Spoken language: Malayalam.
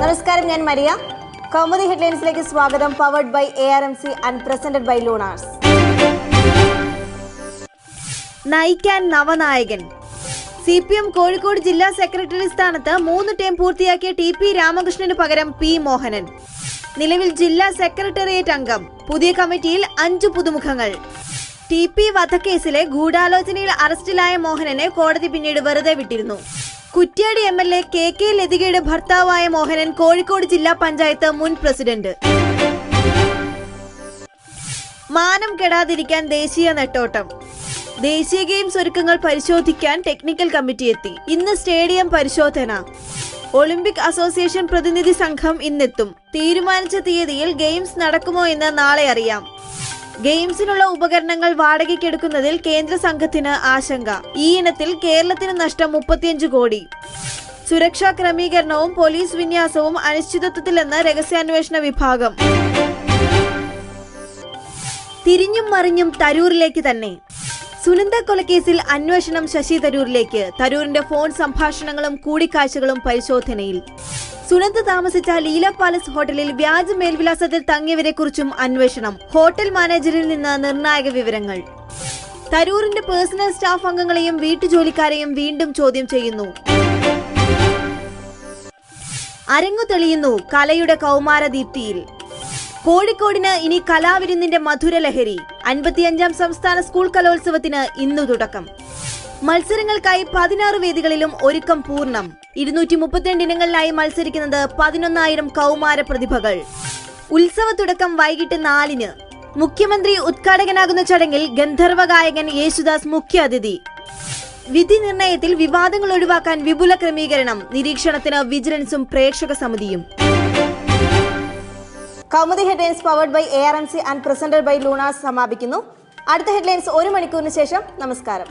നമസ്കാരം, ഞാൻ മരിയ. കൗമുദി ഹെഡ്ലൈൻസിലേക്ക് സ്വാഗതം. Powered by ARMC and presented by Lunars. നയിക്കാൻ നവനായകൻ. CPM കോഴിക്കോട് ജില്ലാ സെക്രട്ടറി സ്ഥാനത്ത് 3 ടേം പൂർത്തിയാക്കിയ TP രാമകൃഷ്ണന് പകരം P മോഹനൻ. നിലവിൽ ജില്ലാ സെക്രട്ടേറിയറ്റ് അംഗം. പുതിയ കമ്മിറ്റിയിൽ 5 പുതുമുഖങ്ങൾ. TP വധക്കേസിലെ ഗൂഢാലോചനയിൽ അറസ്റ്റിലായ മോഹനനെ കോടതി പിന്നീട് വെറുതെ വിട്ടിരുന്നു. കുറ്റ്യാടി MLA KK ലതികയുടെ ഭർത്താവായ മോഹനൻ കോഴിക്കോട് ജില്ലാ പഞ്ചായത്ത് മുൻ പ്രസിഡന്റ്. മാനം കെടാതിരിക്കാൻ ദേശീയ നെട്ടോട്ടം. ദേശീയ ഗെയിംസ് ഒരുക്കങ്ങൾ പരിശോധിക്കാൻ ടെക്നിക്കൽ കമ്മിറ്റി എത്തി. ഇന്ന് സ്റ്റേഡിയം പരിശോധന. ഒളിമ്പിക് അസോസിയേഷൻ പ്രതിനിധി സംഘം ഇന്നെത്തും. തീരുമാനിച്ച തീയതിയിൽ ഗെയിംസ് നടക്കുമോ എന്ന് നാളെ അറിയാം. ഗെയിംസിനുള്ള ഉപകരണങ്ങൾ വാടകയ്ക്കെടുക്കുന്നതിൽ കേന്ദ്ര സംഘത്തിന് ആശങ്ക. ഈ ഇനത്തിൽ കേരളത്തിന് നഷ്ടം 35 കോടി. സുരക്ഷാ ക്രമീകരണവും പോലീസ് വിന്യാസവും അനിശ്ചിതത്വത്തിലെന്ന് രഹസ്യാന്വേഷണ വിഭാഗം. തിരിഞ്ഞും മറിഞ്ഞും തരൂരിലേക്ക് തന്നെ. സുനന്ദ കൊലക്കേസിൽ അന്വേഷണം ശശി തരൂരിലേക്ക്. തരൂരിന്റെ ഫോൺ സംഭാഷണങ്ങളും കൂടിക്കാഴ്ചകളും പരിശോധനയിൽ. സുനന്ദ താമസിച്ച ലീല പാലസ് ഹോട്ടലിൽ വ്യാജ മേൽവിലാസത്തിൽ തങ്ങിയവരെ കുറിച്ചും അന്വേഷണം. ഹോട്ടൽ മാനേജറിൽ നിന്ന് നിർണായക വിവരങ്ങൾ. തരൂരിന്റെ പേഴ്സണൽ സ്റ്റാഫ് അംഗങ്ങളെയും വീട്ടുജോലിക്കാരെയും വീണ്ടും ചോദ്യം ചെയ്യുന്നു. അരങ്ങു തെളിയുന്നു കലയുടെ കൗമാരദീപ്തിയിൽ. കോഴിക്കോടിന് ഇനി കലാവിരുന്നിന്റെ മധുരലഹരി. 55ാം സംസ്ഥാന സ്കൂൾ കലോത്സവത്തിന് ഇന്നു തുടക്കം. മത്സരങ്ങൾക്കായി 16 വേദികളിലും ഒരുക്കം പൂർണ്ണം. 232 ഇനങ്ങളിലായി മത്സരിക്കുന്നത് 11,000 കൗമാര പ്രതിഭകൾ. ഉത്സവ തുടക്കം വൈകിട്ട് 4-ന്. മുഖ്യമന്ത്രി ഉദ്ഘാടകനാകുന്ന ചടങ്ങിൽ ഗന്ധർവ ഗായകൻ യേശുദാസ് മുഖ്യ അതിഥി. വിധി നിർണയത്തിൽ വിവാദങ്ങൾ ഒഴിവാക്കാൻ വിപുല ക്രമീകരണം. നിരീക്ഷണത്തിന് വിജിലൻസും പ്രേക്ഷക സമിതിയും. Kaumudi headlines powered by ARMC and presented by Lunars സമാപിക്കുന്നു. അടുത്ത ഹെഡ്ലൈൻസ് 1 മണിക്കൂറിന് ശേഷം. നമസ്കാരം.